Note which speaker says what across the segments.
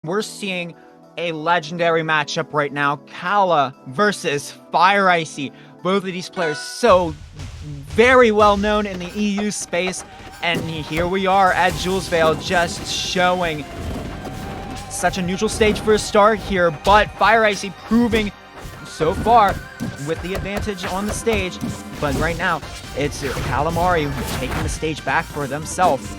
Speaker 1: we're seeing a legendary matchup right now. Kala versus Fireicey. Both of these players so very well known in the EU space. And here we are at Julesvale, just showing such a neutral stage for a start here. But Fireicey proving so far with the advantage on the stage. But right now, it's Kalamahri taking the stage back for themselves.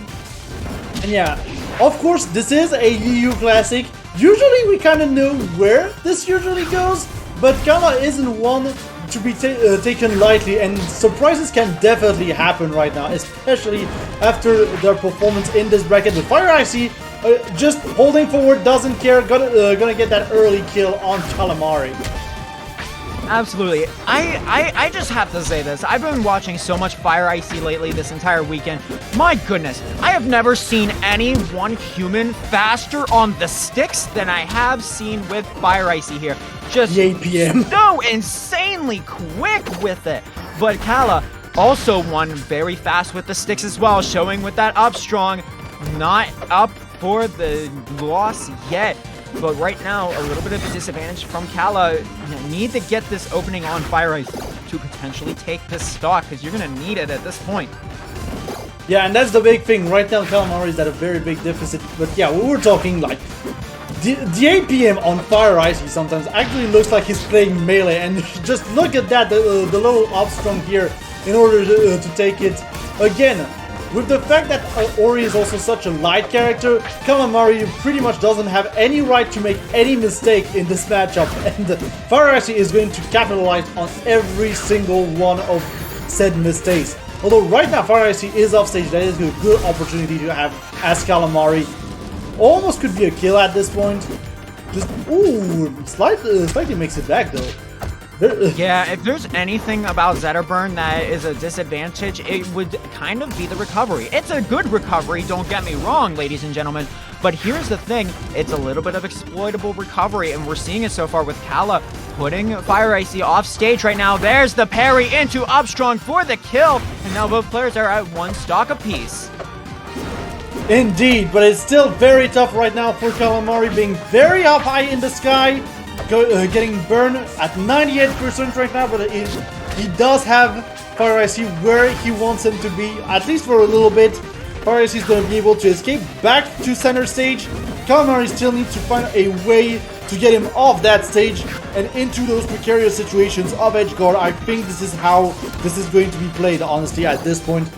Speaker 2: And yeah, of course, this is a EU Classic. Usually we kind of know where this usually goes, but Kala isn't one to be taken lightly, and surprises can definitely happen right now, especially after their performance in this bracket. With Fireicey just holding forward, doesn't care, gonna get that early kill on Kalamahri.
Speaker 1: Absolutely. I just have to say this. I've been watching so much Fireicey lately this entire weekend. My goodness, I have never seen any one human faster on the sticks than I have seen with Fireicey here. Just
Speaker 2: the APM.
Speaker 1: So insanely quick with it. But Kala also won very fast with the sticks as well, showing with that up strong, not up for the loss yet. But right now, a little bit of a disadvantage from Kala. Need to get this opening on Fireicey to potentially take this stock, because you're going to need it at this point.
Speaker 2: Yeah, and that's the big thing. Right now, Kalamahri is at a very big deficit. But yeah, we were talking like the APM on Fireicey sometimes actually looks like he's playing melee. And just look at that, the little up strong here in order to take it. Again, with the fact that Ori is also such a light character, Kalamahri pretty much doesn't have any right to make any mistake in this matchup, and Fireicey is going to capitalize on every single one of said mistakes. Although right now Fireicey is off stage, that is a good opportunity to have as Kalamahri. Almost could be a kill at this point. Just, ooh, slightly makes it back though.
Speaker 1: Yeah, if there's anything about Zetterburn that is a disadvantage, it would kind of be the recovery. It's a good recovery, don't get me wrong, ladies and gentlemen, but here's the thing, it's a little bit of exploitable recovery, and we're seeing it so far with Kala putting Fireicey off stage right now. There's the parry into Upstrong for the kill, and now both players are at one stock apiece.
Speaker 2: Indeed, but it's still very tough right now for Kalamahri, being very up high in the sky. Getting burned at 98% right now, but he does have Fireicey where he wants him to be, at least for a little bit. Fireicey is going to be able to escape back to center stage. Kalamahri still needs to find a way to get him off that stage and into those precarious situations of edge guard. I think this is how this is going to be played, honestly, at this point.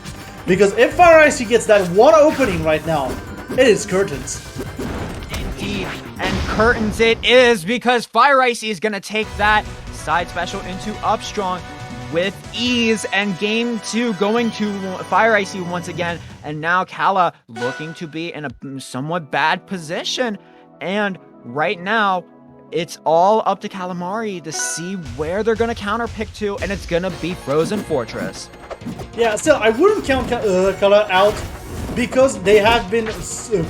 Speaker 2: Because if Fireicey gets that one opening right now, it is curtains.
Speaker 1: Indeed, and curtains it is, because Fireicey is going to take that side special into Upstrong with ease, and game 2 going to Fireicey once again, and now Kala looking to be in a somewhat bad position, and right now it's all up to Kalamahri to see where they're going to counterpick to, and it's going to be Frozen Fortress.
Speaker 2: Yeah, still, I wouldn't count Kala out, because they have been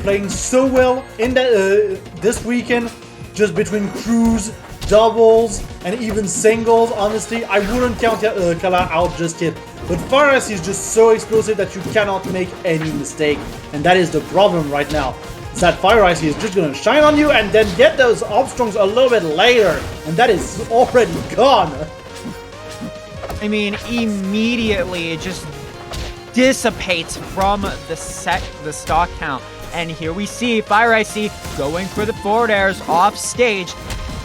Speaker 2: playing so well in this weekend, just between crews, doubles, and even singles. Honestly, I wouldn't count Kala out just yet. But Fireicey is just so explosive that you cannot make any mistake, and that is the problem right now. Is that Fireicey is just gonna shine on you and then get those Upstrongs a little bit later, and that is already gone.
Speaker 1: I mean, immediately it just dissipates from the stock count. And here we see Fireicey going for the forward airs off stage,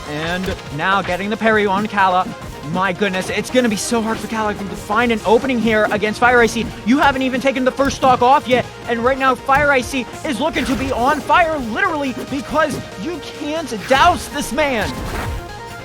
Speaker 1: and now getting the parry on Kala. My goodness, it's going to be so hard for Kala to find an opening here against Fireicey. You haven't even taken the first stock off yet, and right now Fireicey is looking to be on fire, literally, because you can't douse this man.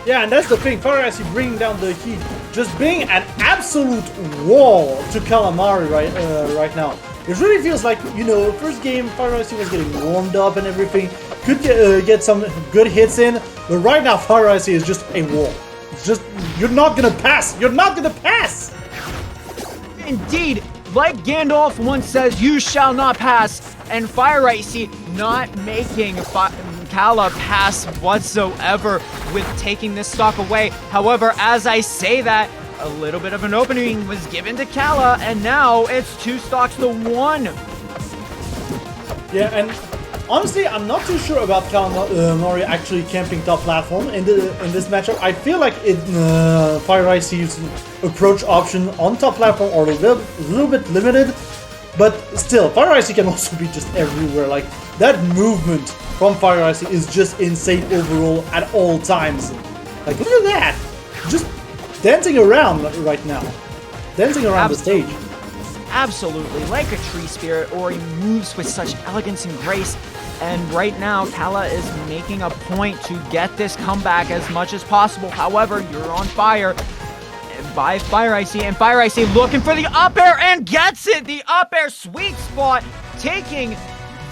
Speaker 2: Yeah, and that's the thing, Fireicey bringing down the heat, just being an absolute wall to Kalamahri right now. It really feels like, you know, first game, Fireicey was getting warmed up and everything, could get some good hits in, but right now Fireicey is just a wall. It's just, you're not gonna pass! You're not gonna pass!
Speaker 1: Indeed, like Gandalf once says, you shall not pass, and Fireicey not making Kala pass whatsoever with taking this stock away. However, as I say that, a little bit of an opening was given to Kala, and now it's 2 stocks to 1.
Speaker 2: Yeah, and honestly, I'm not too sure about Kalamahri actually camping top platform in this matchup. I feel like Fireicey's approach option on top platform are a little bit limited, but still, Fireicey can also be just everywhere. Like, that movement from Fireicey is just insane overall at all times. Like, look at that! Just dancing around right now. Dancing around the stage.
Speaker 1: Absolutely, like a tree spirit, or he moves with such elegance and grace. And right now, Kala is making a point to get this comeback as much as possible. However, you're on fire by Fireicey, and Fireicey looking for the up air and gets it! The up air sweet spot, taking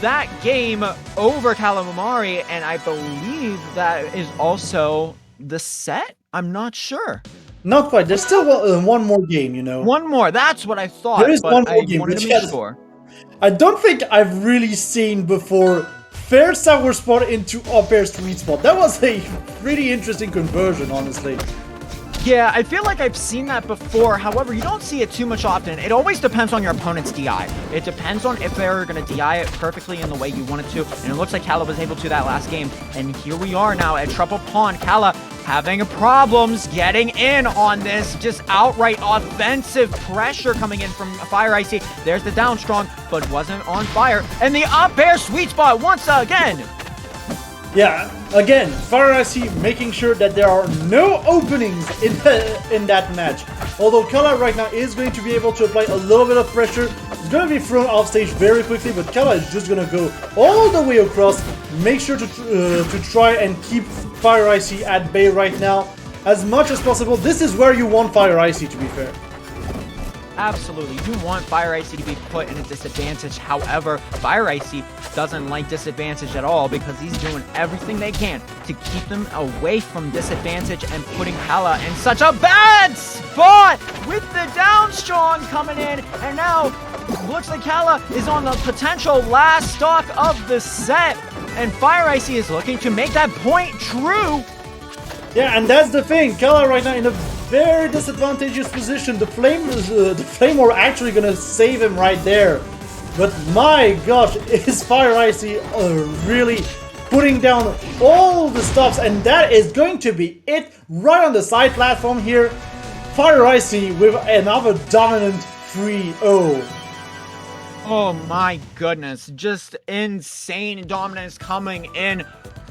Speaker 1: that game over Kalamahri, and I believe that is also the set? I'm not sure.
Speaker 2: Not quite. There's still one more game, you know.
Speaker 1: One more. That's what I thought.
Speaker 2: There is
Speaker 1: but
Speaker 2: one more
Speaker 1: I
Speaker 2: game,
Speaker 1: wanted
Speaker 2: which
Speaker 1: to make
Speaker 2: has,
Speaker 1: sure.
Speaker 2: I don't think I've really seen before fair sour spot into up air sweet spot. That was a pretty interesting conversion, honestly.
Speaker 1: Yeah, I feel like I've seen that before. However, you don't see it too much often. It always depends on your opponent's DI. It depends on if they're going to DI it perfectly in the way you want it to. And it looks like Kala was able to that last game. And here we are now at Triple Pawn. Kala having problems getting in on this. Just outright offensive pressure coming in from Fireicey. There's the down strong, but wasn't on fire. And the up air sweet spot once again.
Speaker 2: Yeah, again, Fireicey making sure that there are no openings in that match. Although Kala right now is going to be able to apply a little bit of pressure. He's going to be thrown off stage very quickly, but Kala is just going to go all the way across. Make sure to try and keep Fireicey at bay right now as much as possible. This is where you want Fireicey, to be fair.
Speaker 1: Absolutely. You want Fireicey to be put in a disadvantage. However, Fireicey doesn't like disadvantage at all because he's doing everything they can to keep them away from disadvantage and putting Kala in such a bad spot with the down strong coming in. And now looks like Kala is on the potential last stock of the set. And Fireicey is looking to make that point true.
Speaker 2: Yeah, and that's the thing. Kala right now in a very disadvantageous position. The flame are actually gonna save him right there. But my gosh, is Fireicey really putting down all the stops, and that is going to be it right on the side platform here. Fireicey with another dominant 3-0.
Speaker 1: Oh my goodness, just insane dominance coming in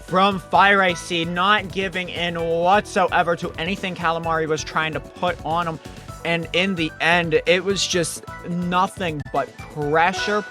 Speaker 1: from Fireicey, not giving in whatsoever to anything Kalamahri was trying to put on him. And in the end, it was just nothing but pressure